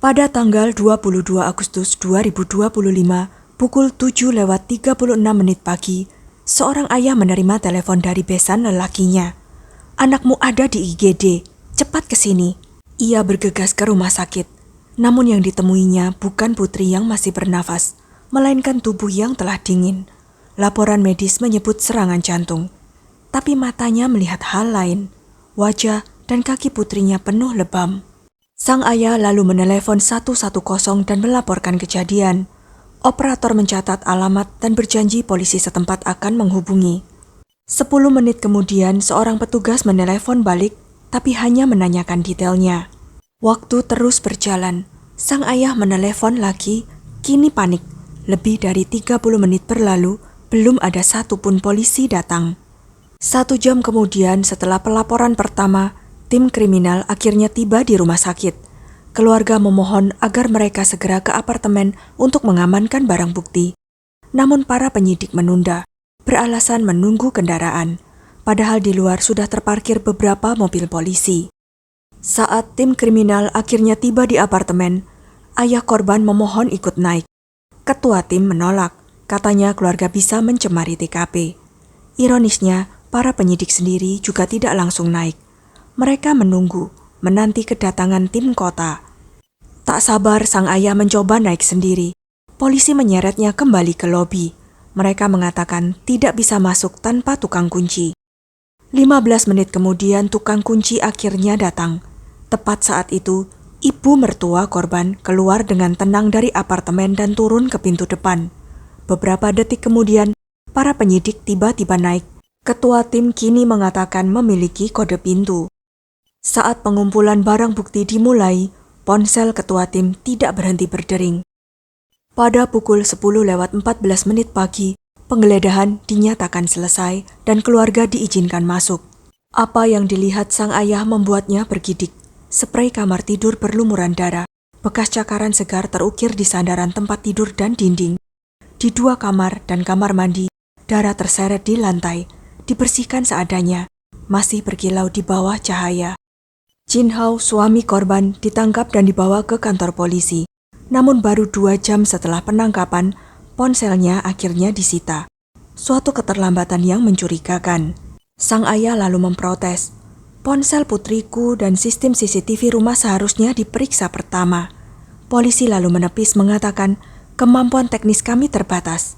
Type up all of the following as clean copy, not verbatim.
Pada tanggal 22 Agustus 2025, pukul 7:36 pagi, seorang ayah menerima telepon dari besan lelakinya. "Anakmu ada di IGD, cepat ke sini." Ia bergegas ke rumah sakit. Namun yang ditemuinya bukan putri yang masih bernafas, melainkan tubuh yang telah dingin. Laporan medis menyebut serangan jantung. Tapi matanya melihat hal lain. Wajah dan kaki putrinya penuh lebam. Sang ayah lalu menelepon 110 dan melaporkan kejadian. Operator mencatat alamat dan berjanji polisi setempat akan menghubungi. 10 menit kemudian seorang petugas menelepon balik, tapi hanya menanyakan detailnya. Waktu terus berjalan. Sang ayah menelepon lagi, kini panik. Lebih dari 30 menit berlalu, belum ada satupun polisi datang. 1 jam kemudian setelah pelaporan pertama, tim kriminal akhirnya tiba di rumah sakit. Keluarga memohon agar mereka segera ke apartemen untuk mengamankan barang bukti. Namun para penyidik menunda, beralasan menunggu kendaraan. Padahal di luar sudah terparkir beberapa mobil polisi. Saat tim kriminal akhirnya tiba di apartemen, ayah korban memohon ikut naik. Ketua tim menolak, katanya keluarga bisa mencemari TKP. Ironisnya, para penyidik sendiri juga tidak langsung naik. Mereka menanti kedatangan tim kota. Tak sabar, sang ayah mencoba naik sendiri. Polisi menyeretnya kembali ke lobi. Mereka mengatakan tidak bisa masuk tanpa tukang kunci. 15 menit kemudian tukang kunci akhirnya datang. Tepat saat itu, ibu mertua korban keluar dengan tenang dari apartemen dan turun ke pintu depan. Beberapa detik kemudian, para penyidik tiba-tiba naik. Ketua tim kini mengatakan memiliki kode pintu. Saat pengumpulan barang bukti dimulai, ponsel ketua tim tidak berhenti berdering. Pada pukul 10:14 pagi, penggeledahan dinyatakan selesai dan keluarga diizinkan masuk. Apa yang dilihat sang ayah membuatnya bergidik. Sprei kamar tidur berlumuran darah, bekas cakaran segar terukir di sandaran tempat tidur dan dinding. Di 2 kamar dan kamar mandi, darah terseret di lantai, dibersihkan seadanya, masih berkilau di bawah cahaya. Jin Hao, suami korban, ditangkap dan dibawa ke kantor polisi. Namun baru 2 jam setelah penangkapan, ponselnya akhirnya disita. Suatu keterlambatan yang mencurigakan. Sang ayah lalu memprotes. "Ponsel putriku dan sistem CCTV rumah seharusnya diperiksa pertama." Polisi lalu menepis mengatakan, "Kemampuan teknis kami terbatas."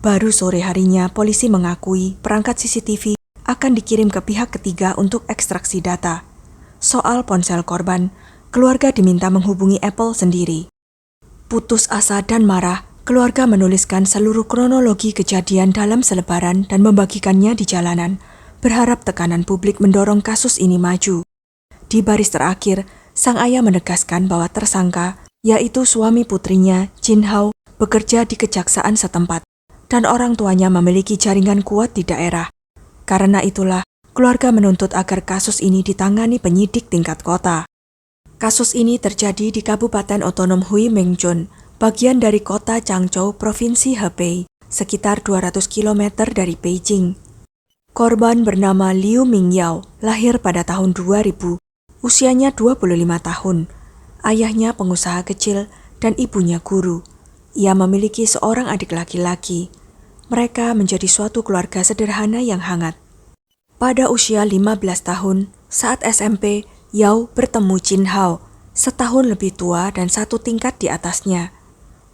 Baru sore harinya, polisi mengakui perangkat CCTV akan dikirim ke pihak ketiga untuk ekstraksi data. Soal ponsel korban, keluarga diminta menghubungi Apple sendiri. Putus asa dan marah, keluarga menuliskan seluruh kronologi kejadian dalam selebaran dan membagikannya di jalanan, berharap tekanan publik mendorong kasus ini maju. Di baris terakhir, sang ayah menegaskan bahwa tersangka, yaitu suami putrinya, Jin Hao, bekerja di kejaksaan setempat, dan orang tuanya memiliki jaringan kuat di daerah. Karena itulah, keluarga menuntut agar kasus ini ditangani penyidik tingkat kota. Kasus ini terjadi di Kabupaten Otonom Huimingjun, bagian dari kota Changzhou, Provinsi Hebei, sekitar 200 km dari Beijing. Korban bernama Liu Mingyao, lahir pada tahun 2000, usianya 25 tahun. Ayahnya pengusaha kecil dan ibunya guru. Ia memiliki seorang adik laki-laki. Mereka menjadi suatu keluarga sederhana yang hangat. Pada usia 15 tahun, saat SMP, Yao bertemu Jin Hao, setahun lebih tua dan 1 tingkat di atasnya.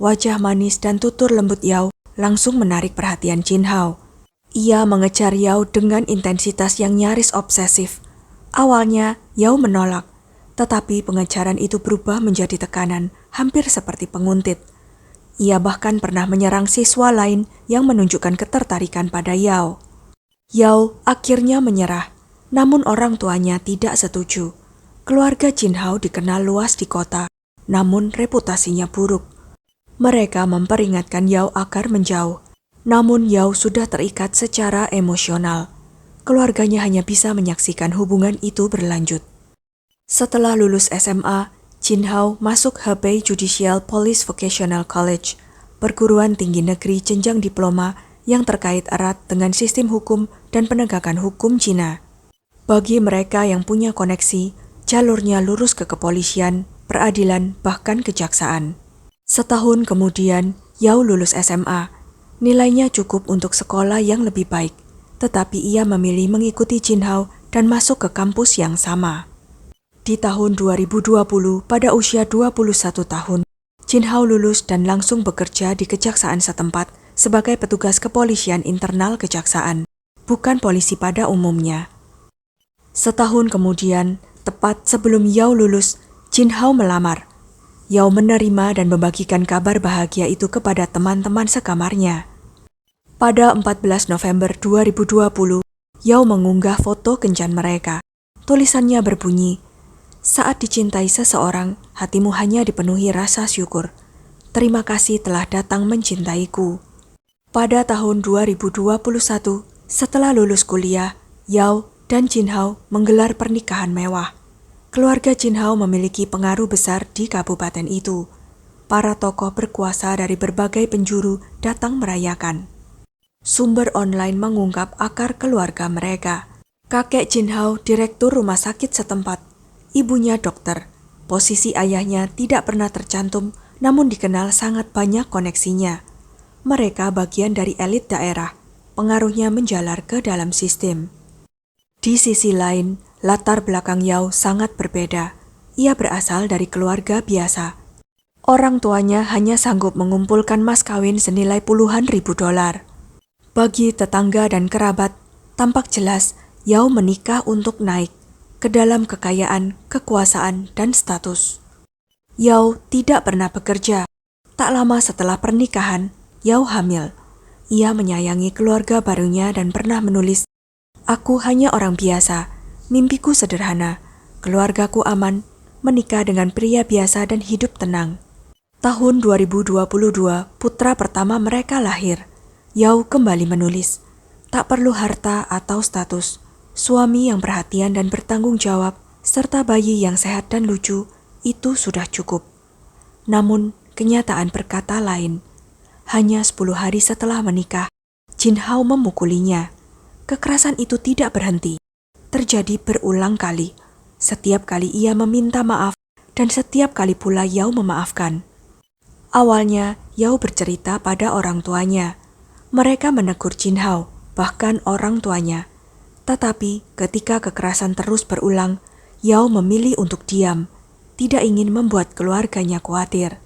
Wajah manis dan tutur lembut Yao langsung menarik perhatian Jin Hao. Ia mengejar Yao dengan intensitas yang nyaris obsesif. Awalnya, Yao menolak, tetapi pengejaran itu berubah menjadi tekanan, hampir seperti penguntit. Ia bahkan pernah menyerang siswa lain yang menunjukkan ketertarikan pada Yao. Yao akhirnya menyerah, namun orang tuanya tidak setuju. Keluarga Jin Hao dikenal luas di kota, namun reputasinya buruk. Mereka memperingatkan Yao agar menjauh. Namun Yao sudah terikat secara emosional. Keluarganya hanya bisa menyaksikan hubungan itu berlanjut. Setelah lulus SMA, Jin Hao masuk Hebei Judicial Police Vocational College, perguruan tinggi negeri jenjang diploma yang terkait erat dengan sistem hukum dan penegakan hukum Cina. Bagi mereka yang punya koneksi, jalurnya lurus ke kepolisian, peradilan, bahkan kejaksaan. Setahun kemudian, Yao lulus SMA. Nilainya cukup untuk sekolah yang lebih baik, tetapi ia memilih mengikuti Jin Hao dan masuk ke kampus yang sama. Di tahun 2020, pada usia 21 tahun, Jin Hao lulus dan langsung bekerja di kejaksaan setempat sebagai petugas kepolisian internal kejaksaan, bukan polisi pada umumnya. Setahun kemudian, tepat sebelum Yao lulus, Jin Hao melamar. Yao menerima dan membagikan kabar bahagia itu kepada teman-teman sekamarnya. Pada 14 November 2020, Yao mengunggah foto kencan mereka. Tulisannya berbunyi, "Saat dicintai seseorang, hatimu hanya dipenuhi rasa syukur. Terima kasih telah datang mencintaiku." Pada tahun 2021, setelah lulus kuliah, Yao dan Jin Hao menggelar pernikahan mewah. Keluarga Jin Hao memiliki pengaruh besar di kabupaten itu. Para tokoh berkuasa dari berbagai penjuru datang merayakan. Sumber online mengungkap akar keluarga mereka. Kakek Jin Hao direktur rumah sakit setempat. Ibunya dokter. Posisi ayahnya tidak pernah tercantum, namun dikenal sangat banyak koneksinya. Mereka bagian dari elit daerah. Pengaruhnya menjalar ke dalam sistem. Di sisi lain, latar belakang Yao sangat berbeda. Ia berasal dari keluarga biasa. Orang tuanya hanya sanggup mengumpulkan mas kawin senilai puluhan ribu dolar. Bagi tetangga dan kerabat, tampak jelas Yao menikah untuk naik ke dalam kekayaan, kekuasaan, dan status. Yao tidak pernah bekerja. Tak lama setelah pernikahan, Yao hamil. Ia menyayangi keluarga barunya dan pernah menulis, "Aku hanya orang biasa, mimpiku sederhana, keluargaku aman, menikah dengan pria biasa dan hidup tenang." Tahun 2022, putra pertama mereka lahir. Yao kembali menulis, "Tak perlu harta atau status, suami yang perhatian dan bertanggung jawab, serta bayi yang sehat dan lucu, itu sudah cukup." Namun, kenyataan berkata lain. Hanya 10 hari setelah menikah, Jin Hao memukulinya. Kekerasan itu tidak berhenti. Terjadi berulang kali. Setiap kali ia meminta maaf, dan setiap kali pula Yao memaafkan. Awalnya, Yao bercerita pada orang tuanya. Mereka menegur Jin Hao, bahkan orang tuanya. Tetapi ketika kekerasan terus berulang, Yao memilih untuk diam, tidak ingin membuat keluarganya khawatir.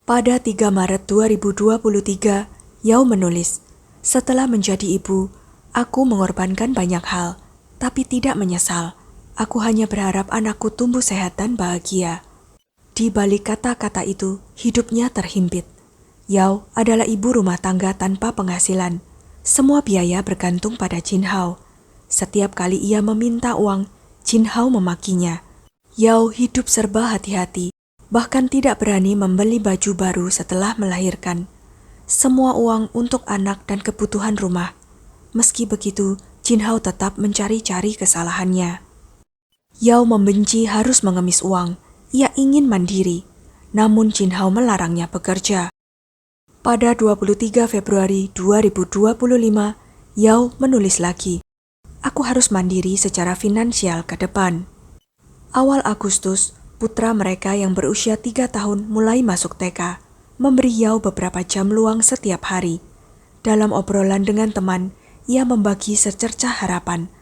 Pada 3 Maret 2023, Yao menulis, "Setelah menjadi ibu, aku mengorbankan banyak hal, tapi tidak menyesal. Aku hanya berharap anakku tumbuh sehat dan bahagia." Di balik kata-kata itu, hidupnya terhimpit. Yao adalah ibu rumah tangga tanpa penghasilan. Semua biaya bergantung pada Jin Hao. Setiap kali ia meminta uang, Jin Hao memakinya. Yao hidup serba hati-hati, bahkan tidak berani membeli baju baru setelah melahirkan. Semua uang untuk anak dan kebutuhan rumah. Meski begitu, Jin Hao tetap mencari-cari kesalahannya. Yao membenci harus mengemis uang. Ia ingin mandiri, namun Jin Hao melarangnya bekerja. Pada 23 Februari 2025, Yao menulis lagi, "Aku harus mandiri secara finansial ke depan." Awal Agustus, putra mereka yang berusia 3 tahun mulai masuk TK, memberi Yao beberapa jam luang setiap hari. Dalam obrolan dengan teman, ia membagi secercah harapan,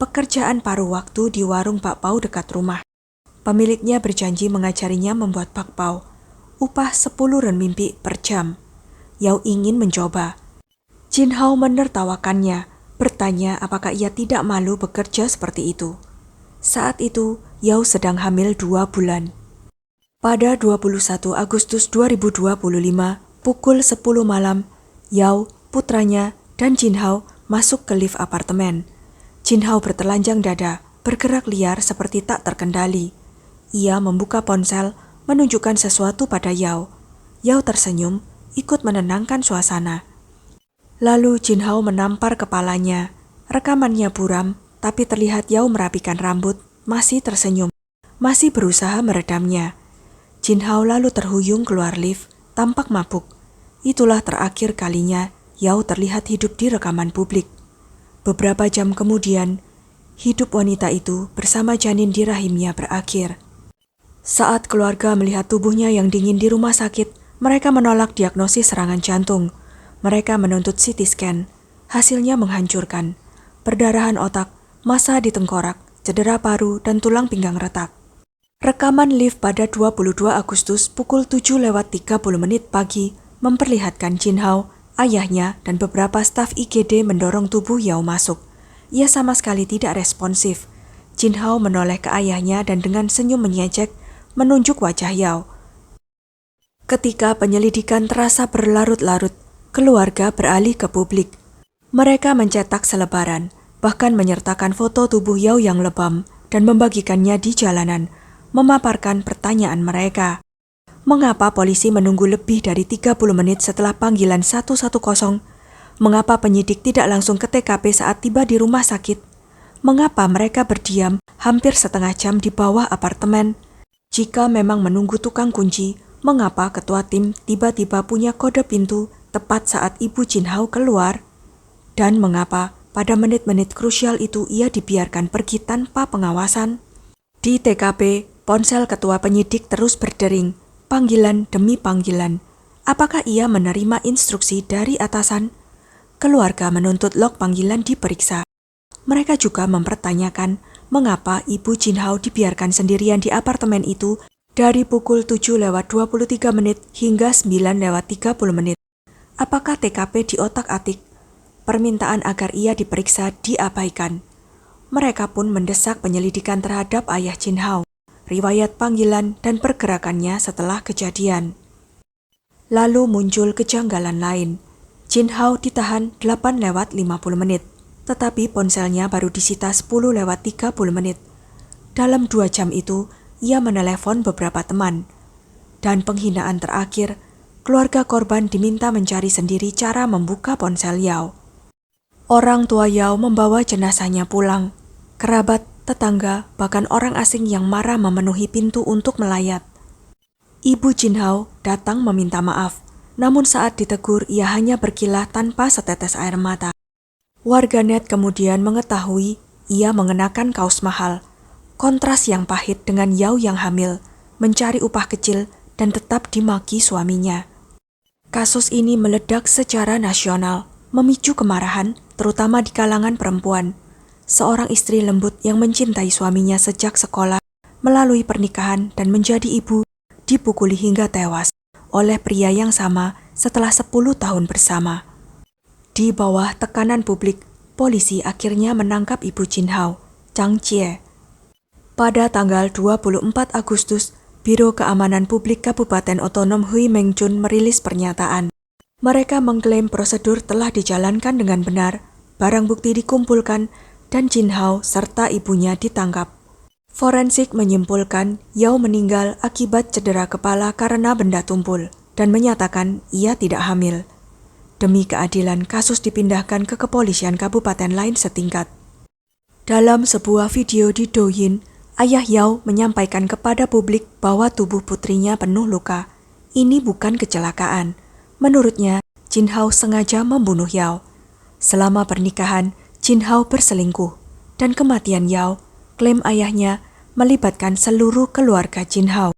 pekerjaan paruh waktu di warung bakpao dekat rumah. Pemiliknya berjanji mengajarinya membuat bakpao, upah 10 renminbi per jam. Yao ingin mencoba. Jin Hao menertawakannya, bertanya apakah ia tidak malu bekerja seperti itu. Saat itu, Yao sedang hamil 2 bulan. Pada 21 Agustus 2025, pukul 10 malam, Yao, putranya, dan Jin Hao masuk ke lift apartemen. Jin Hao bertelanjang dada, bergerak liar seperti tak terkendali. Ia membuka ponsel, menunjukkan sesuatu pada Yao. Yao tersenyum, ikut menenangkan suasana. Lalu Jin Hao menampar kepalanya. Rekamannya buram, tapi terlihat Yao merapikan rambut, masih tersenyum, masih berusaha meredamnya. Jin Hao lalu terhuyung keluar lift, tampak mabuk. Itulah terakhir kalinya Yao terlihat hidup di rekaman publik. Beberapa jam kemudian, hidup wanita itu bersama janin di rahimnya berakhir. Saat keluarga melihat tubuhnya yang dingin di rumah sakit, mereka menolak diagnosis serangan jantung. Mereka menuntut CT scan. Hasilnya menghancurkan. Perdarahan otak, massa di tengkorak, cedera paru, dan tulang pinggang retak. Rekaman live pada 22 Agustus pukul 7:30 pagi memperlihatkan Jin Hao, ayahnya, dan beberapa staf IGD mendorong tubuh Yao masuk. Ia sama sekali tidak responsif. Jin Hao menoleh ke ayahnya dan dengan senyum menyejek menunjuk wajah Yao. Ketika penyelidikan terasa berlarut-larut, keluarga beralih ke publik. Mereka mencetak selebaran, bahkan menyertakan foto tubuh Yao yang lebam dan membagikannya di jalanan, memaparkan pertanyaan mereka. Mengapa polisi menunggu lebih dari 30 menit setelah panggilan 110? Mengapa penyidik tidak langsung ke TKP saat tiba di rumah sakit? Mengapa mereka berdiam hampir setengah jam di bawah apartemen? Jika memang menunggu tukang kunci, mengapa ketua tim tiba-tiba punya kode pintu tepat saat Ibu Jin Hao keluar? Dan mengapa pada menit-menit krusial itu ia dibiarkan pergi tanpa pengawasan? Di TKP, ponsel ketua penyidik terus berdering, panggilan demi panggilan. Apakah ia menerima instruksi dari atasan? Keluarga menuntut log panggilan diperiksa. Mereka juga mempertanyakan mengapa Ibu Jin Hao dibiarkan sendirian di apartemen itu dari pukul 7:23 hingga 9:30. Apakah TKP diotak-atik? Permintaan agar ia diperiksa diabaikan. Mereka pun mendesak penyelidikan terhadap ayah Jin Hao, riwayat panggilan dan pergerakannya setelah kejadian. Lalu muncul kejanggalan lain. Jin Hao ditahan 8:50, tetapi ponselnya baru disita 10:30. Dalam 2 jam itu, ia menelepon beberapa teman. Dan penghinaan terakhir, keluarga korban diminta mencari sendiri cara membuka ponsel Yao. Orang tua Yao membawa jenazahnya pulang. Kerabat, tetangga, bahkan orang asing yang marah memenuhi pintu untuk melayat. Ibu Jin Hao datang meminta maaf, namun saat ditegur ia hanya berkilah tanpa setetes air mata. Warganet kemudian mengetahui ia mengenakan kaos mahal, kontras yang pahit dengan Yao yang hamil, mencari upah kecil dan tetap dimaki suaminya. Kasus ini meledak secara nasional, memicu kemarahan terutama di kalangan perempuan. Seorang istri lembut yang mencintai suaminya sejak sekolah, melalui pernikahan dan menjadi ibu, dipukuli hingga tewas oleh pria yang sama setelah 10 tahun bersama. Di bawah tekanan publik, polisi akhirnya menangkap Ibu Jin Hao, Zhang Jie. Pada tanggal 24 Agustus, Biro Keamanan Publik Kabupaten Otonom Hui Mengchun merilis pernyataan. Mereka mengklaim prosedur telah dijalankan dengan benar, barang bukti dikumpulkan, dan Jin Hao serta ibunya ditangkap. Forensik menyimpulkan Yao meninggal akibat cedera kepala karena benda tumpul dan menyatakan ia tidak hamil. Demi keadilan, kasus dipindahkan ke kepolisian kabupaten lain setingkat. Dalam sebuah video di Douyin, ayah Yao menyampaikan kepada publik bahwa tubuh putrinya penuh luka. Ini bukan kecelakaan. Menurutnya, Jin Hao sengaja membunuh Yao. Selama pernikahan, Jin Hao berselingkuh, dan kematian Yao, klaim ayahnya, melibatkan seluruh keluarga Jin Hao,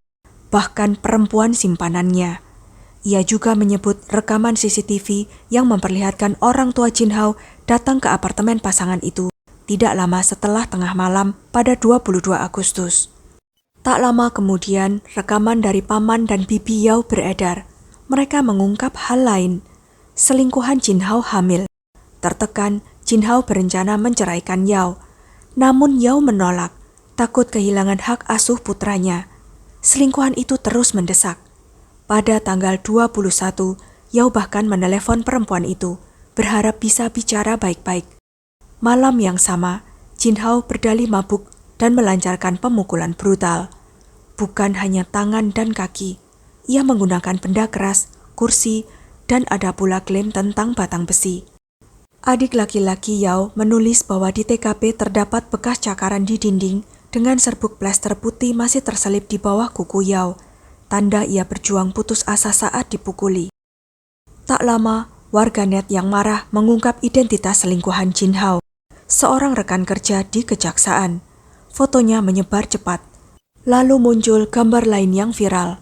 bahkan perempuan simpanannya. Ia juga menyebut rekaman CCTV yang memperlihatkan orang tua Jin Hao datang ke apartemen pasangan itu tidak lama setelah tengah malam pada 22 Agustus. Tak lama kemudian, rekaman dari paman dan bibi Yao beredar. Mereka mengungkap hal lain. Selingkuhan Jin Hao hamil. Tertekan, Jin Hao berencana menceraikan Yao. Namun Yao menolak, takut kehilangan hak asuh putranya. Selingkuhan itu terus mendesak. Pada tanggal 21, Yao bahkan menelepon perempuan itu, berharap bisa bicara baik-baik. Malam yang sama, Jin Hao berdalih mabuk dan melancarkan pemukulan brutal. Bukan hanya tangan dan kaki, ia menggunakan benda keras, kursi, dan ada pula klaim tentang batang besi. Adik laki-laki Yao menulis bahwa di TKP terdapat bekas cakaran di dinding dengan serbuk plester putih masih terselip di bawah kuku Yao, tanda ia berjuang putus asa saat dipukuli. Tak lama, warganet yang marah mengungkap identitas selingkuhan Jin Hao, seorang rekan kerja di kejaksaan. Fotonya menyebar cepat. Lalu muncul gambar lain yang viral.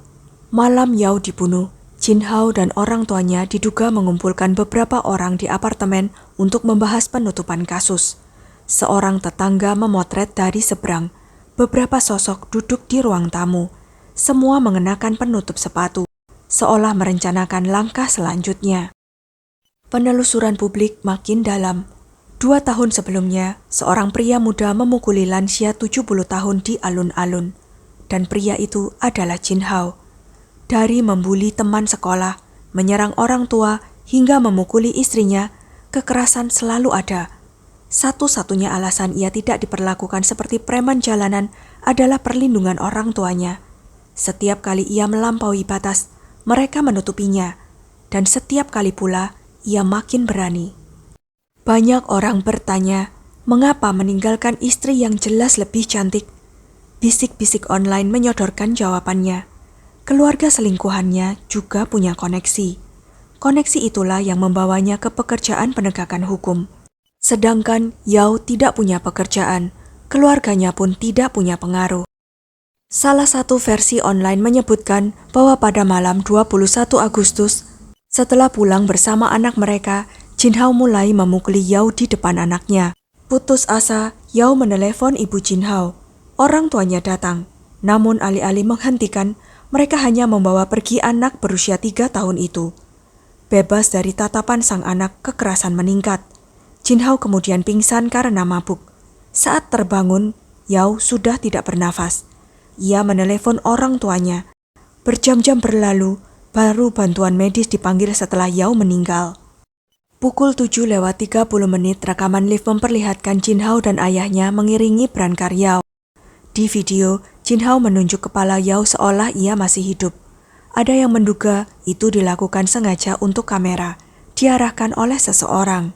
Malam Yao dibunuh, Jin Hao dan orang tuanya diduga mengumpulkan beberapa orang di apartemen untuk membahas penutupan kasus. Seorang tetangga memotret dari seberang. Beberapa sosok duduk di ruang tamu. Semua mengenakan penutup sepatu, seolah merencanakan langkah selanjutnya. Penelusuran publik makin dalam. 2 tahun sebelumnya, seorang pria muda memukuli lansia 70 tahun di alun-alun. Dan pria itu adalah Jin Hao. Dari membuli teman sekolah, menyerang orang tua, hingga memukuli istrinya, kekerasan selalu ada. Satu-satunya alasan ia tidak diperlakukan seperti preman jalanan adalah perlindungan orang tuanya. Setiap kali ia melampaui batas, mereka menutupinya. Dan setiap kali pula, ia makin berani. Banyak orang bertanya, mengapa meninggalkan istri yang jelas lebih cantik? Bisik-bisik online menyodorkan jawabannya. Keluarga selingkuhannya juga punya koneksi. Koneksi itulah yang membawanya ke pekerjaan penegakan hukum. Sedangkan Yao tidak punya pekerjaan, keluarganya pun tidak punya pengaruh. Salah satu versi online menyebutkan bahwa pada malam 21 Agustus, setelah pulang bersama anak mereka, Jin Hao mulai memukuli Yao di depan anaknya. Putus asa, Yao menelepon ibu Jin Hao. Orang tuanya datang, namun alih-alih menghentikan, mereka hanya membawa pergi anak berusia 3 tahun itu. Bebas dari tatapan sang anak, kekerasan meningkat. Jin Hao kemudian pingsan karena mabuk. Saat terbangun, Yao sudah tidak bernafas. Ia menelepon orang tuanya. Berjam-jam berlalu, baru bantuan medis dipanggil setelah Yao meninggal. Pukul 7:30 rekaman live memperlihatkan Jin Hao dan ayahnya mengiringi berangkar Yao. Di video, Jin Hao menunjuk kepala Yao seolah ia masih hidup. Ada yang menduga itu dilakukan sengaja untuk kamera, diarahkan oleh seseorang.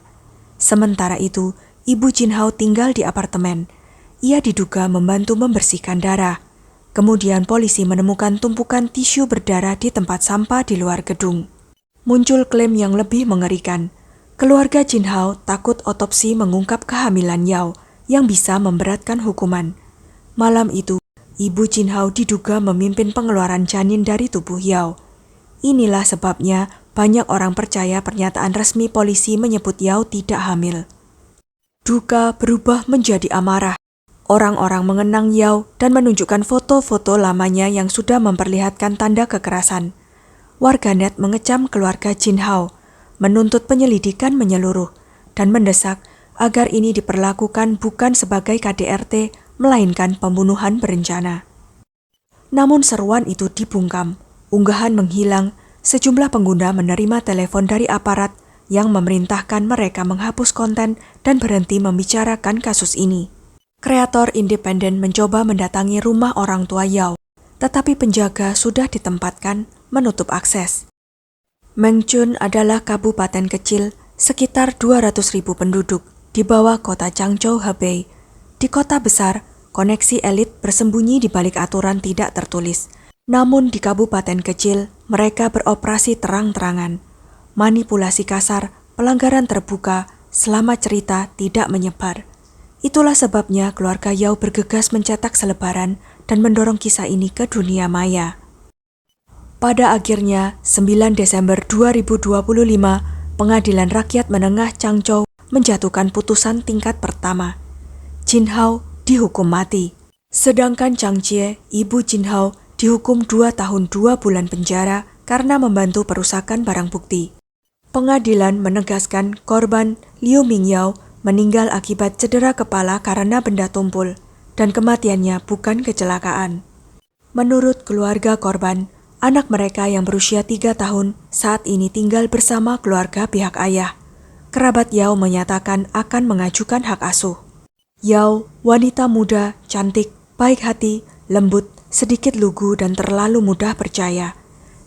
Sementara itu, ibu Jin Hao tinggal di apartemen. Ia diduga membantu membersihkan darah. Kemudian polisi menemukan tumpukan tisu berdarah di tempat sampah di luar gedung. Muncul klaim yang lebih mengerikan. Keluarga Jin Hao takut otopsi mengungkap kehamilan Yao yang bisa memberatkan hukuman. Malam itu, ibu Jin Hao diduga memimpin pengeluaran janin dari tubuh Yao. Inilah sebabnya banyak orang percaya pernyataan resmi polisi menyebut Yao tidak hamil. Duka berubah menjadi amarah. Orang-orang mengenang Yao dan menunjukkan foto-foto lamanya yang sudah memperlihatkan tanda kekerasan. Warganet mengecam keluarga Jin Hao, menuntut penyelidikan menyeluruh, dan mendesak agar ini diperlakukan bukan sebagai KDRT, melainkan pembunuhan berencana. Namun seruan itu dibungkam, unggahan menghilang, sejumlah pengguna menerima telepon dari aparat yang memerintahkan mereka menghapus konten dan berhenti membicarakan kasus ini. Kreator independen mencoba mendatangi rumah orang tua Yao, tetapi penjaga sudah ditempatkan menutup akses. Mengchun adalah kabupaten kecil sekitar 200.000 penduduk di bawah kota Changzhou, Hebei. Di kota besar, koneksi elit bersembunyi di balik aturan tidak tertulis. Namun di kabupaten kecil, mereka beroperasi terang-terangan. Manipulasi kasar, pelanggaran terbuka, selama cerita tidak menyebar. Itulah sebabnya keluarga Yao bergegas mencetak selebaran dan mendorong kisah ini ke dunia maya. Pada akhirnya, 9 Desember 2025, Pengadilan Rakyat Menengah Changzhou menjatuhkan putusan tingkat pertama. Jin Hao dihukum mati. Sedangkan Chang Jie, ibu Jin Hao, dihukum 2 tahun 2 bulan penjara karena membantu perusakan barang bukti. Pengadilan menegaskan korban Liu Mingyao meninggal akibat cedera kepala karena benda tumpul, dan kematiannya bukan kecelakaan. Menurut keluarga korban, anak mereka yang berusia 3 tahun saat ini tinggal bersama keluarga pihak ayah. Kerabat Yao menyatakan akan mengajukan hak asuh. Yao, wanita muda, cantik, baik hati, lembut, sedikit lugu dan terlalu mudah percaya.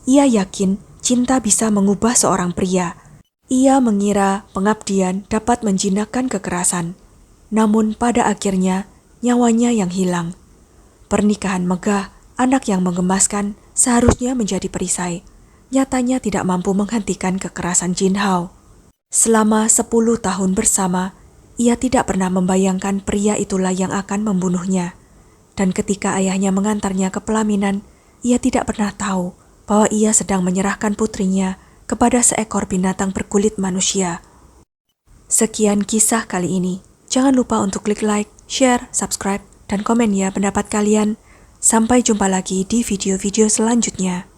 Ia yakin cinta bisa mengubah seorang pria. Ia mengira pengabdian dapat menjinakkan kekerasan. Namun pada akhirnya nyawanya yang hilang. Pernikahan megah, anak yang menggemaskan seharusnya menjadi perisai. Nyatanya tidak mampu menghentikan kekerasan Jin Hao. Selama 10 tahun bersama, ia tidak pernah membayangkan pria itulah yang akan membunuhnya. Dan ketika ayahnya mengantarnya ke pelaminan, ia tidak pernah tahu bahwa ia sedang menyerahkan putrinya kepada seekor binatang berkulit manusia. Sekian kisah kali ini. Jangan lupa untuk klik like, share, subscribe, dan komen ya pendapat kalian. Sampai jumpa lagi di video-video selanjutnya.